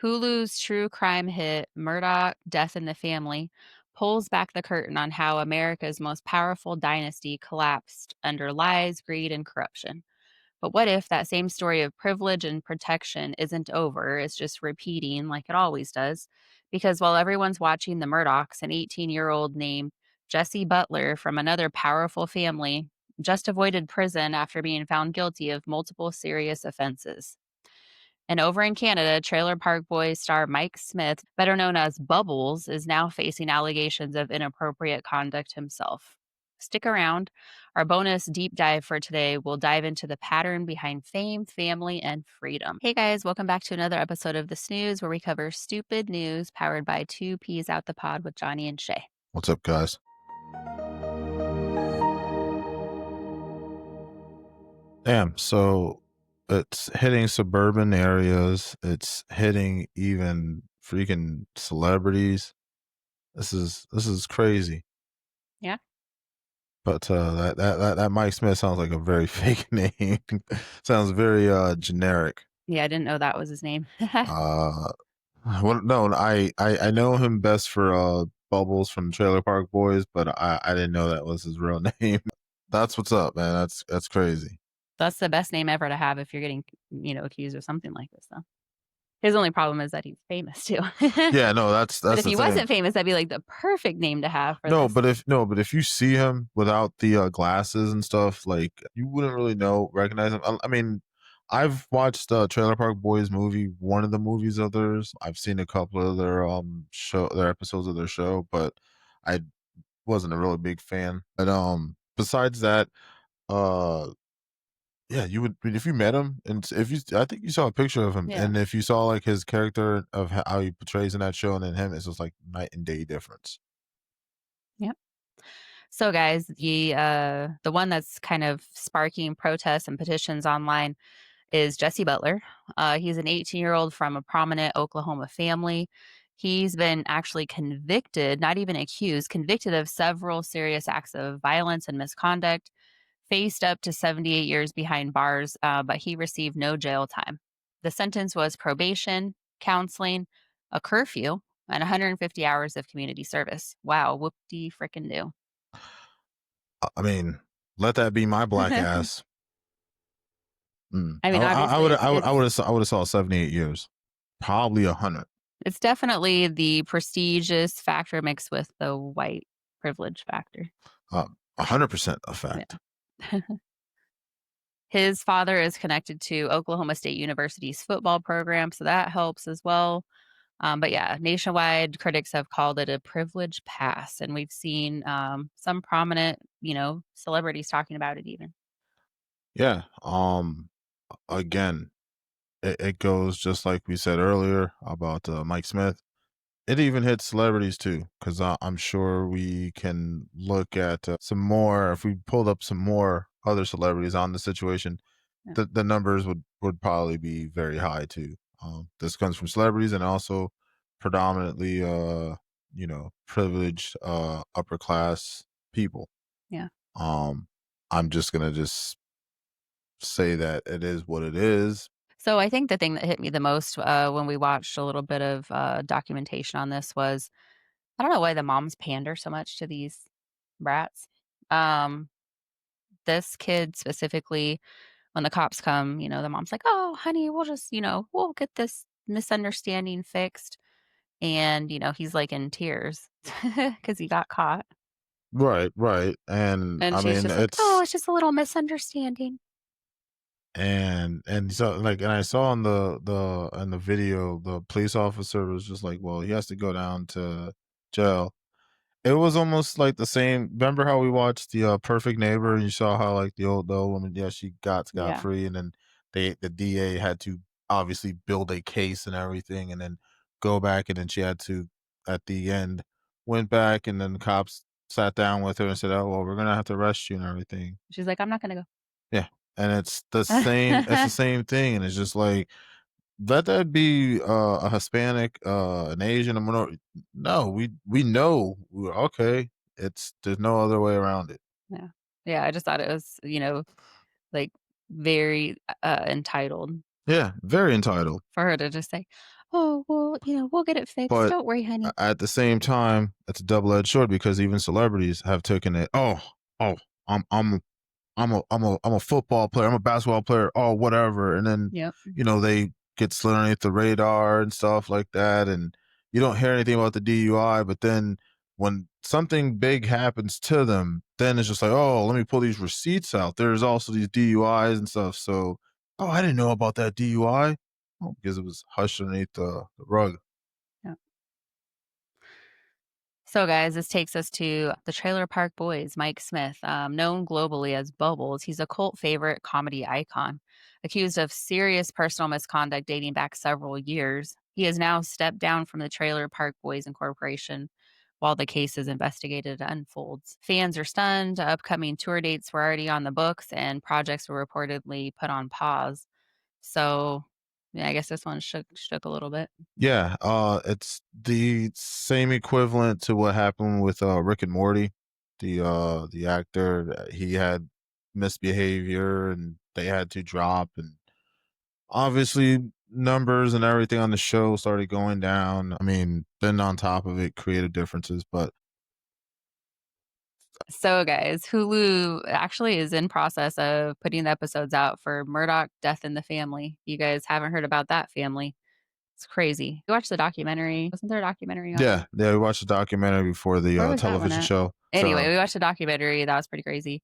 Hulu's true crime hit, Murdaugh, Death in the Family, pulls back the curtain on how America's most powerful dynasty collapsed under lies, greed, and corruption. But what if that same story of privilege and protection isn't over? It's just repeating like it always does. Because while everyone's watching the Murdaughs, an 18-year-old named Jesse Butler from another powerful family just avoided prison after being found guilty of multiple serious offenses. And over in Canada, Trailer Park Boys star Mike Smith, better known as Bubbles, is now facing allegations of inappropriate conduct himself. Stick around. Our bonus deep dive for today will dive into the pattern behind fame, family, and freedom. Hey guys, welcome back to another episode of the SNEWS where we cover stupid news powered by two peas out the pod with Johnny and Shay. What's up, guys? Damn, so it's hitting suburban areas. It's hitting even freaking celebrities. This is crazy. Yeah. But that Mike Smith sounds like a very fake name. Sounds very generic. Yeah, I didn't know that was his name. Well, no, I know him best for Bubbles from Trailer Park Boys, but I didn't know that was his real name. That's what's up, man. That's crazy. That's the best name ever to have if you're getting, accused of something like this, though. His only problem is that he's famous too. Yeah, no, that's But if the he thing. wasn't famous, that'd be like the perfect name to have for No, this. but if you see him without the glasses and stuff, like you wouldn't really recognize him. I mean, I've watched Trailer Park Boys movie, one of the movies of theirs. I've seen a couple of their episodes of their show, but I wasn't a really big fan. But besides that, uh yeah, you would if you met him, and if you I think you saw a picture of him, Yeah. and if you saw like his character of how he portrays in that show and then him, it's just like night and day difference. Yep. So guys, the one that's kind of sparking protests and petitions online is Jesse Butler. He's an 18-year-old from a prominent Oklahoma family. He's been actually convicted, not even accused, convicted of several serious acts of violence and misconduct, faced up to 78 years behind bars, but he received no jail time. The sentence was probation, counseling, a curfew, and 150 hours of community service. Wow, whoop-de frickin' do. I mean, let that be my black ass. I mean, obviously, I would have saw 78 years, probably 100. it's definitely the prestigious factor mixed with the white privilege factor. 100% a fact. Yeah. His father is connected to Oklahoma State University's football program, so that helps as well. But yeah, nationwide critics have called it a privilege pass, and we've seen some prominent, celebrities talking about it even. Yeah. Again, it goes just like we said earlier about Mike Smith. It even hits celebrities too, because I'm sure we can look at some more. If we pulled up some more other celebrities on the situation, Yeah. the numbers would probably be very high too. This comes from celebrities and also predominantly, privileged upper class people. Yeah. I'm just gonna just say that it is what it is. So I think the thing that hit me the most when we watched a little bit of documentation on this was I don't know why the moms pander so much to these brats. Um, this kid specifically, when the cops come, the mom's like, "Oh, honey, we'll just, we'll get this misunderstanding fixed." And, he's like in tears because he got caught. Right. And And I she's mean, just like, "Oh, it's just a little misunderstanding." and so like, and I saw on in the video, the police officer was just like, well, he has to go down to jail. It was almost like the same. Remember how we watched the Perfect Neighbor, and you saw how like the old woman, yeah, she got scot Yeah. free, and then the DA had to obviously build a case and everything, and then go back, and then she had to at the end went back, and then the cops sat down with her and said, oh well, we're gonna have to arrest you and everything. She's like, "I'm not going to Yeah, and it's the same. It's the go." same thing, and it's just like let that be a Hispanic, an Asian, a minority. No, we know. Okay, there's no other way around it. Yeah. Yeah, I just thought it was, like very entitled Yeah, very entitled. for her to just say, "Oh, well, we'll get it fixed. But Don't worry, honey." at the same time, it's a double-edged sword because even celebrities have taken it. Oh, I'm I'm a football player. I'm a basketball player. Oh, whatever. And then Yep. they get slid underneath the radar and stuff like that. And you don't hear anything about the DUI. But then when something big happens to them, then it's just like, oh, let me pull these receipts out. There's also these DUIs and stuff. So, oh, I didn't know about that DUI. Oh, because it was hushed underneath the rug. Yep. So, guys, this takes us to the Trailer Park Boys, Mike Smith, known globally as Bubbles. He's a cult favorite comedy icon, accused of serious personal misconduct dating back several years. He has now stepped down from the Trailer Park Boys Incorporation while the case is investigated and unfolds. Fans are stunned. Upcoming tour dates were already on the books, and projects were reportedly put on pause. So, yeah, I guess this one shook a little bit. Yeah, it's the same equivalent to what happened with Rick and Morty. The actor he had misbehavior and they had to drop, and obviously numbers and everything on the show started going down. I mean, then on top of it, creative differences. But So, guys, Hulu actually is in process of putting the episodes out for Murdaugh, Death in the Family. You guys haven't heard about that family. It's crazy. You watched the documentary. Wasn't there a documentary on yeah, yeah, we watched the documentary before the where was that one television at? show. Anyway, So we watched the documentary. That was pretty crazy.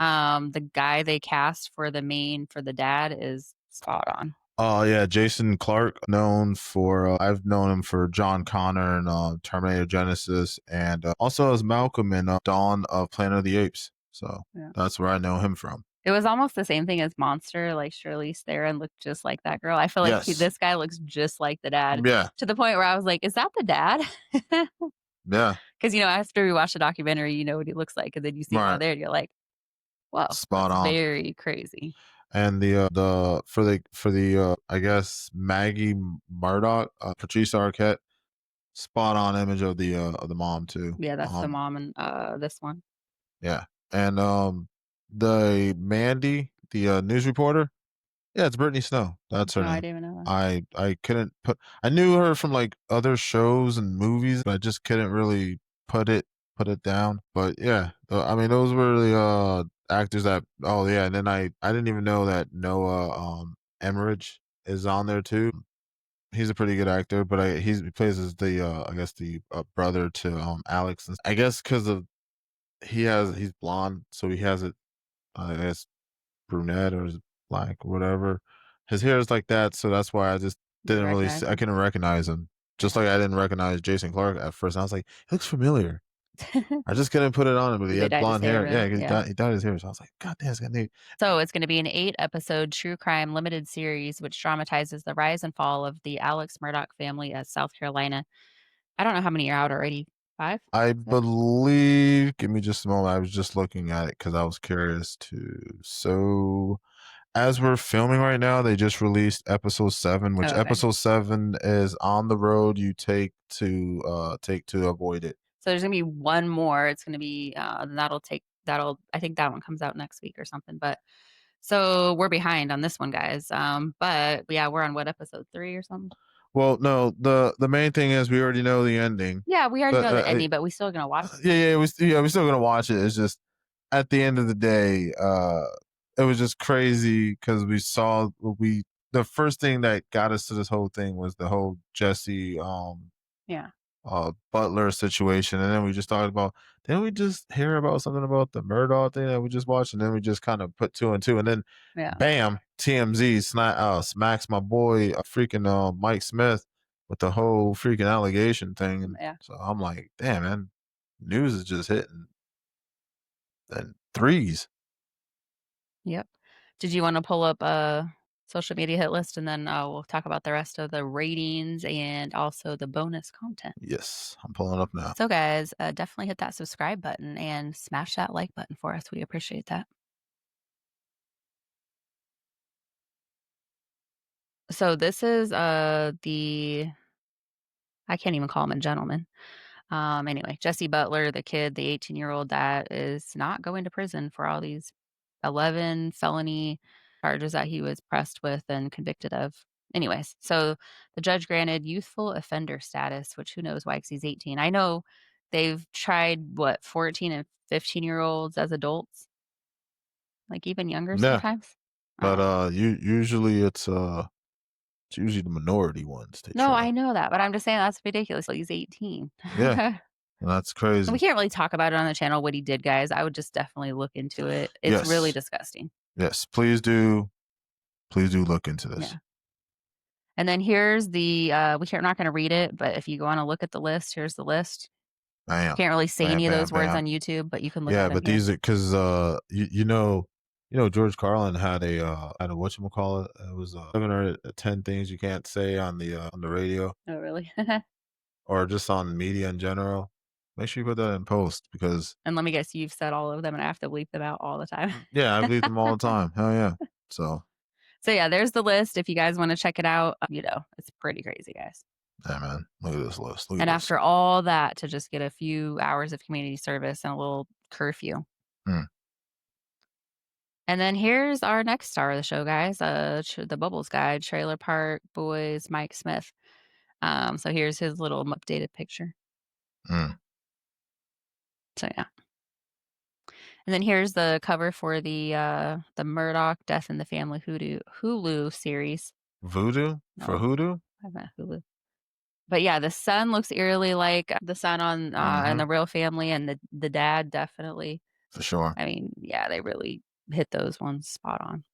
The guy they cast for the dad is spot on. oh yeah, Jason Clarke, known for I've known him for John Connor and Terminator Genesis, and also as Malcolm in Dawn of Planet of the Apes. So Yeah. that's where I know him from. It was almost the same thing as Monster, like Charlize Theron looked just like that girl. I feel like Yes, this guy looks just like the dad yeah, to the point where I was like, "Is that the dad?" yeah, 'Cause, after we watch the documentary, you know what he looks like, and then you see him on right, there and you're like, "Whoa, spot that's on. very crazy." And the for the I guess Maggie Murdoch, Patricia Arquette, spot on image of the mom too. Yeah, that's the mom in, this one. Yeah, and the Mandy, the news reporter. Yeah, it's Brittany Snow. That's her Oh, I name. didn't even know that. I couldn't put I knew her from, like, other shows and movies, but I just couldn't really put it down. But yeah, I mean, those were the, actors that oh, yeah, and then I didn't even know that Noah, Emmerich is on there too. He's a pretty good actor, but he plays as the, I guess the, brother to, Alex, and I guess because of he's blonde, so he has it, I guess brunette or is it black, whatever. His hair is like that, so that's why I just You didn't didn't really recognize see, I him? couldn't recognize him. Just Yeah. like I didn't recognize Jason Clarke at first. I was like, he looks familiar. I just couldn't put it on him, but he They had dyed his blonde hair hair. Yeah, red, 'cause yeah. he dyed his hair. So I was like, God damn, it's got new. So, it's gonna be an 8-episode true crime limited series which dramatizes the rise and fall of the Alex Murdaugh family at South Carolina. I don't know how many are out already. 5? I 6? believe, give me just a moment. I was just looking at it because I was curious too. So as we're filming right now, they just released episode 7, Oh, which okay. episode 7 is on the road you take to avoid it. So there's gonna be one more. It's gonna be, that'll I think that one comes out next week or something, but so we're behind on this one, guys. But yeah, we're on what, episode 3 or something? Well, no, the main thing is we already know the ending. Yeah, we already But know the ending, but we still gonna watch it. yeah, we're still gonna watch it. It's just at the end of the day, it was just crazy because we saw we the first thing that got us to this whole thing was the whole Jesse Yeah, Butler situation, and then we just talked about. Then we just hear about something about the Murdaugh thing that we just watched, and then we just kind of put two and two, and then yeah, bam, TMZ smacks my boy, freaking Mike Smith with the whole freaking allegation thing, and yeah, so I'm like, damn man, news is just hitting and threes. yep. Did you wanna pull up a social media hit list, and then, we'll talk about the rest of the ratings and also the bonus content? Yes, I'm pulling up now. So, guys, definitely hit that subscribe button and smash that like button for us. We appreciate that. So this is, the I can't even call him a gentleman. Anyway, Jesse Butler, the kid, the 18-year-old that is not going to prison for all these 11 felony charges that he was pressed with and convicted of. Anyways, so the judge granted youthful offender status, which who knows why, 'cause he's 18. I know they've tried, what, 14 and 15-year-olds as adults, like, even younger Yeah, sometimes? I but, don't know. usually it's usually the minority ones they No, try. I know that, but I'm just saying that's ridiculous, like, he's 18. Yeah, that's And we crazy. can't really talk about it on the channel, what he did, guys. I would just definitely look into it. It's really Yes, disgusting. yes, please do look into this. Yeah. And then here's the, we're not gonna read it, but if you wanna look at the list, here's the list. Bam, Can't really say bam, any of bam, those words bam. on YouTube, but you can look at Yeah, them but here. these are because George Carlin had a whatchamacallit, it was, 7 or 10 things you can't say on the radio Oh, really? or just on media in general. Make sure you put that in post because And let me guess, you've said all of them, and I have to bleep them out all the time. yeah, I bleed them all the time. Hell yeah. So, So, yeah, there's the list if you guys wanna check it out. It's pretty crazy, guys. yeah, man, look at this list. Look at And this. after all that, to just get a few hours of community service and a little curfew. Mm, And then here's our next star of the show, guys, the Bubbles guy, Trailer Park Boys, Mike Smith. So here's his little updated picture. mm. So, yeah. And then here's the cover for the Murdaugh Death in the Family Hulu series. Voodoo for No, hoodoo? I meant Hulu. But yeah, the son looks eerily like the son on in Mhm, the Real Family, and the dad definitely. for sure. I mean, yeah, they really hit those ones spot on.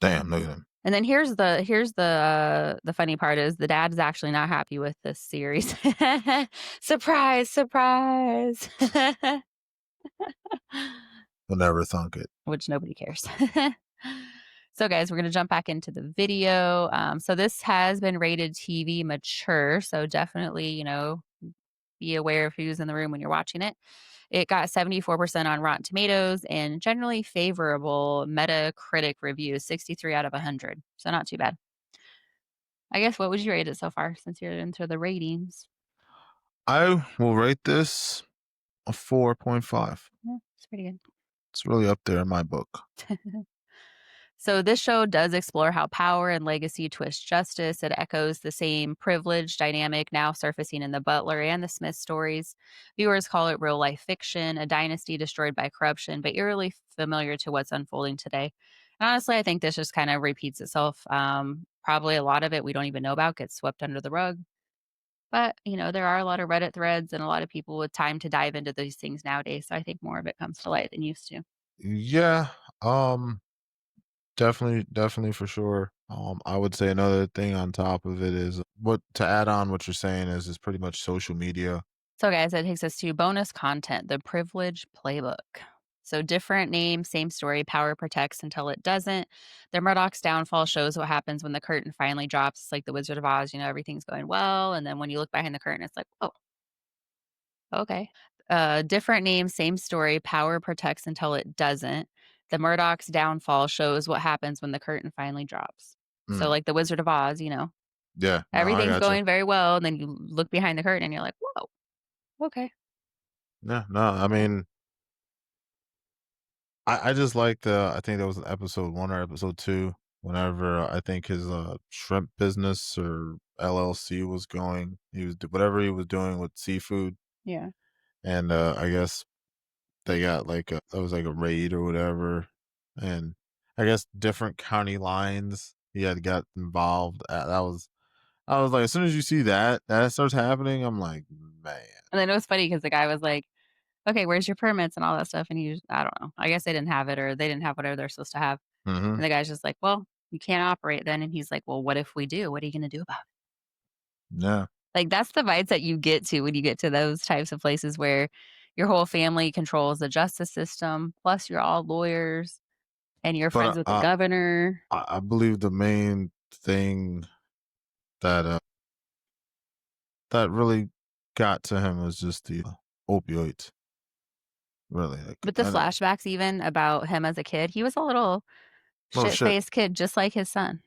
Damn, look at him. And then the funny part is the dad's actually not happy with this series. Surprise, surprise. You'll never thunk it. Which nobody cares. So, guys, we're gonna jump back into the video. So this has been rated TV mature, so definitely, be aware of who's in the room when you're watching it. It got 74% on Rotten Tomatoes and generally favorable Metacritic reviews, 63 out of 100. So not too bad. I guess what would you rate it so far since you're into the ratings? I will rate this a 4.5. Yeah, it's pretty good. It's really up there in my book. So this show does explore how power and legacy twist justice. It echoes the same privilege dynamic now surfacing in the Butler and the Smith stories. Viewers call it real life fiction, a dynasty destroyed by corruption, but eerily familiar to what's unfolding today. And honestly, I think this just kind of repeats itself. Probably a lot of it we don't even know about gets swept under the rug. But, there are a lot of Reddit threads and a lot of people with time to dive into these things nowadays. So I think more of it comes to light than used to. Yeah, definitely for sure. I would say another thing on top of it is what to add on what you're saying is pretty much social media. So, guys, that takes us to bonus content, the privilege playbook. So, different name, same story, power protects until it doesn't. The Murdoch's downfall shows what happens when the curtain finally drops. It's like the Wizard of Oz, everything's going well. And then when you look behind the curtain, it's like, oh, okay. Different name, same story, power protects until it doesn't. The Murdoch's downfall shows what happens when the curtain finally drops. So, Mm, like the Wizard of Oz, yeah, no, I everything's gotcha. going very well. And then you look behind the curtain and you're like, whoa, okay. Yeah, no, I mean, I just like the I think that was episode 1 or episode 2 whenever I think his, shrimp business or LLC was going. He was whatever he was doing with seafood, Yeah. and, I guess they got like a it was like a raid or whatever, and I guess different county lines he had got involved. That was I was like, as soon as you see that starts happening, I'm like, man. And then it was funny because the guy was like, "Okay, where's your permits and all that stuff?" And I don't know. I guess they didn't have it or they didn't have whatever they're supposed to have. Hmm. And the guy's just like, "Well, you can't operate then." And he's like, "Well, what if we do? What are you gonna do about it?" Yeah, Like, that's the vibes that you get to when you get to those types of places where your whole family controls the justice system, plus you're all lawyers and you're friends but with the governor. I believe the main thing that that really got to him was just the opioids. Really, like But the flashbacks even about him as a kid, he was a little little shit. shit-faced kid just like his son.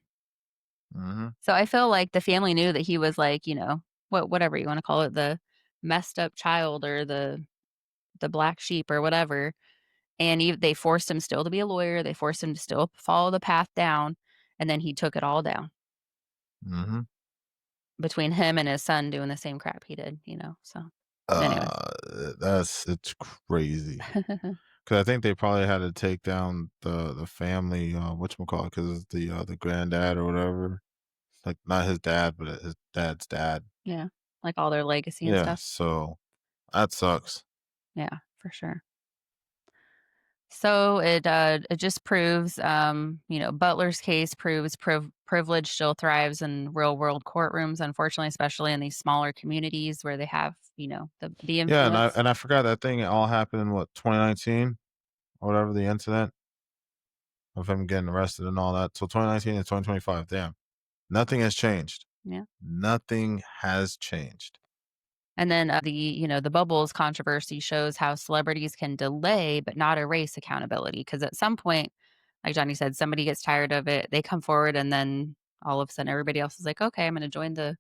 Hmm. So I feel like the family knew that he was like, whatever you wanna call it, the messed up child or the black sheep or whatever, and they forced him still to be a lawyer, they forced him to still follow the path down, and then he took it all down Mhm. between him and his son doing the same crap he did, so anyways. Uh, it's crazy. 'Cause I think they probably had to take down the family, whatchamacallit, 'cause the granddad or whatever. Like, not his dad, but his dad's dad. Yeah, like all their legacy and Yeah, stuff. so that sucks. Yeah, for sure. So it just proves, Butler's case proves privilege still thrives in real world courtrooms, unfortunately, especially in these smaller communities where they have, the Yeah, and I influence. and I forgot that thing all happened in what, 2019 or whatever, the incident of him getting arrested and all that. So 2019 and 2025, damn. Nothing has changed. Yeah. Nothing has changed. And then the bubbles controversy shows how celebrities can delay but not erase accountability. Because at some point, like Johnny said, somebody gets tired of it, they come forward, and then all of a sudden everybody else is like, okay, I'm going to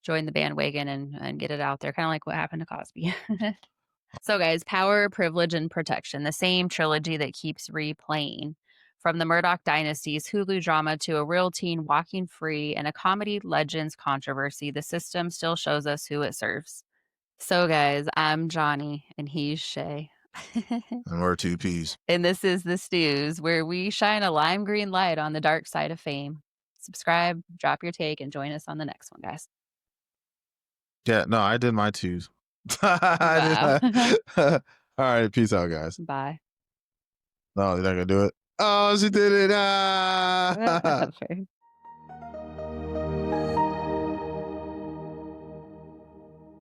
join the bandwagon and get it out there, kind of like what happened to Cosby. So, guys, power, privilege, and protection, the same trilogy that keeps replaying. From the Murdaugh dynasty's Hulu drama to a real teen walking free and a comedy legends controversy, the system still shows us who it serves. So, guys, I'm Johnny and he's Shay. And we're two peas. And this is the Stews, where we shine a lime green light on the dark side of fame. Subscribe, drop your take, and join us on the next one, guys. Yeah, no, I did my twos. I did Wow. my Alright, peace out, guys. Bye. No, you're not gonna do it? Oh, she did it. Ah. Fair.